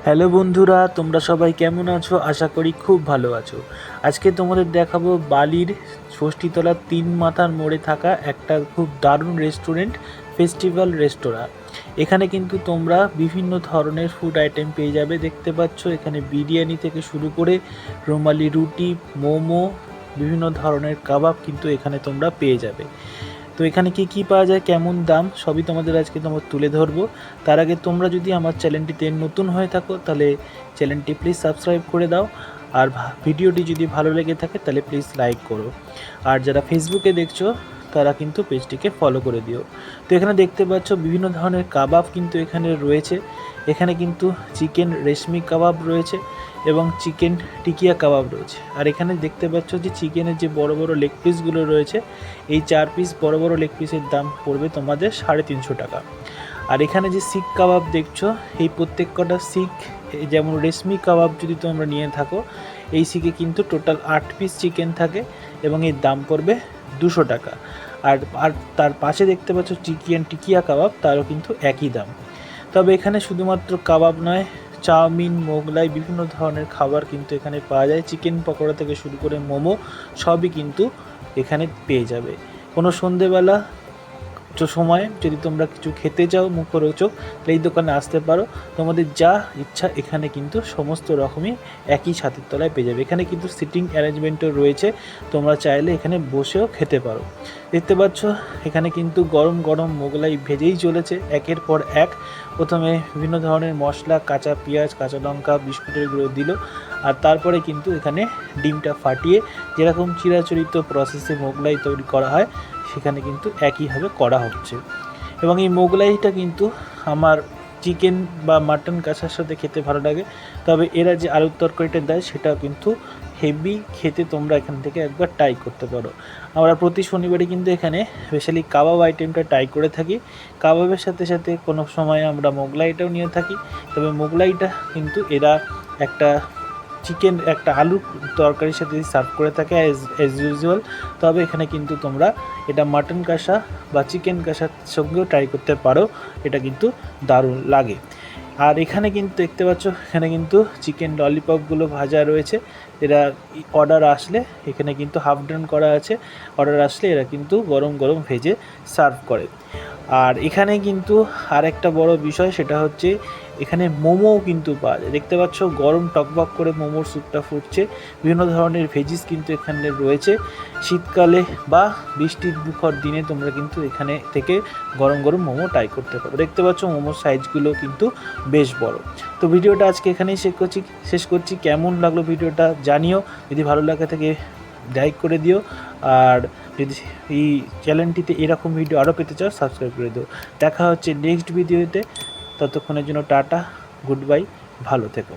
Hello বন্ধুরা, তোমরা সবাই কেমন আছো? আশা করি খুব ভালো আছো। আজকে তোমাদের দেখাবো বালির ষষ্ঠীতলার 3 মাথার মোড়ে থাকা একটা খুব দারুণ রেস্টুরেন্ট, ফেস্টিভ্যাল রেস্তোরাঁ। এখানে কিন্তু তোমরা বিভিন্ন ধরনের ফুড আইটেম পেয়ে যাবে। দেখতে পাচ্ছ এখানে বিরিয়ানি থেকে শুরু করে রুমালি রুটি, মোমো, বিভিন্ন ধরনের কাবাব কিন্তু এখানে তোমরা পেয়ে যাবে। তো এখানে কি পাওয়া যায়, কেমন দাম, সবই তোমাদের আজকে তুলে ধরবো। তার আগে তোমরা যদি আমার চ্যানেলটিতে নতুন হয়ে থাকো তাহলে চ্যানেলটি প্লিজ সাবস্ক্রাইব করে দাও। আর ভিডিওটি যদি ভালো লেগে থাকে তাহলে প্লিজ লাইক করো। আর যারা ফেসবুকে দেখছো তারা কিন্তু পেজটিকে ফলো করে দিও। তো এখানে দেখতে পাচ্ছ বিভিন্ন ধরনের কাবাব কিন্তু এখানে রয়েছে। এখানে কিন্তু চিকেন রেশমি কাবাব রয়েছে এবং চিকেন টিকিয়া কাবাব রয়েছে। আর এখানে দেখতে পাচ্ছ যে চিকেনের যে বড় বড় লেগ পিসগুলো রয়েছে, এই 4 পিস বড় বড় লেগ পিসের দাম পড়বে তোমাদের 350 টাকা। আর এখানে যে শিক কাবাব দেখছো, এই প্রত্যেক কটা শিক, যেমন রেশমি কাবাব যদি তোমরা নিয়ে থাকো, এই শিকে কিন্তু টোটাল 8 পিস চিকেন থাকে এবং এর দাম পড়বে 200 টাকা। আর আর তার পাশে দেখতে পাচ্ছ চিকেন টিকিয়া কাবাব, তারও কিন্তু একই দাম। তবে এখানে শুধুমাত্র কাবাব নয়, চাউমিন, মোগলাই, বিভিন্ন ধরনের খাবার কিন্তু এখানে পাওয়া যায়। চিকেন পকোড়া থেকে শুরু করে মোমো সবই কিন্তু এখানে পেয়ে যাবে। কোনো সন্ধেবেলা সময় যদি তোমরা কিছু খেতে চাও মুখরোচক, তাহলে এই দোকানে আসতে পারো। তোমাদের যা ইচ্ছা এখানে কিন্তু সমস্ত রকমই একই ছাদের তলায় পেয়ে যাবে। এখানে কিন্তু সিটিং অ্যারেঞ্জমেন্টও রয়েছে, তোমরা চাইলে এখানে বসেও খেতে পারো। দেখতে পাচ্ছ এখানে কিন্তু গরম গরম মোগলাই ভেজেই চলেছে একের পর এক। প্রথমে বিভিন্ন ধরনের মশলা, কাঁচা পেঁয়াজ, কাঁচা লঙ্কা, বিস্কুটের গুঁড়ো দিল, আর তারপরে কিন্তু এখানে ডিমটা ফাটিয়ে যেরকম চিরাচরিত প্রসেসে মোগলাই তৈরি করা হয় সেখানে কিন্তু একইভাবে করা হচ্ছে। এবং এই মোগলাইটা কিন্তু আমার চিকেন বা মাটন কষার সাথে খেতে ভালো লাগে। তবে এরা যে আলুর তরকারিটা দেয় সেটা কিন্তু হেভি খেতে, তোমরা এখান থেকে একবার ট্রাই করতে পারো। আমরা প্রতি শনিবারই কিন্তু এখানে স্পেশালি কাবাব আইটেমটা ট্রাই করে থাকি। কাবাবের সাথে সাথে কোনো সময় আমরা মোগলাইটাও নিয়ে থাকি। তবে মোগলাইটা কিন্তু এরা একটা চিকেন, একটা আলুর তরকারির সাথে সার্ভ করে থাকে অ্যাজ ইউজুয়াল। তবে এখানে কিন্তু তোমরা এটা মাটন কষা বা চিকেন কষার সঙ্গেও ট্রাই করতে পারো, এটা কিন্তু দারুণ লাগে। আর এখানে কিন্তু দেখতে পাচ্ছ এখানে কিন্তু চিকেন ললিপপগুলো ভাজা রয়েছে। এরা অর্ডার আসলে এখানে কিন্তু হাফ ডান করা আছে, অর্ডার আসলে এরা কিন্তু গরম গরম ভেজে সার্ভ করে। আর এখানে কিন্তু আর একটা বড় বিষয়, সেটা হচ্ছে এখানে মোমোও কিন্তু পাওয়া যায়। দেখতে পাচ্ছ গরম টকবক করে মোমোর স্যুপটা ফুটছে। বিভিন্ন ধরনের ভেজিস কিন্তু এখানে রয়েছে। শীতকালে বা বৃষ্টির মুখর দিনে তোমরা কিন্তু এখানে থেকে গরম গরম মোমো ট্রাই করতে পারো। দেখতে পাচ্ছ মোমোর সাইজগুলো কিন্তু বেশ বড়। তো ভিডিওটা আজকে এখানেই শেষ করছি। কেমন লাগলো ভিডিওটা জানিও। যদি ভালো লাগে থাকে লাইক করে দিও। আর যদি এই চ্যানেলটিতে এরকম ভিডিও আরও পেতে চাও সাবস্ক্রাইব করে দিও। দেখা হচ্ছে নেক্সট ভিডিওতে। ততক্ষণের জন্য টাটা, গুড বাই, ভালো থেকো।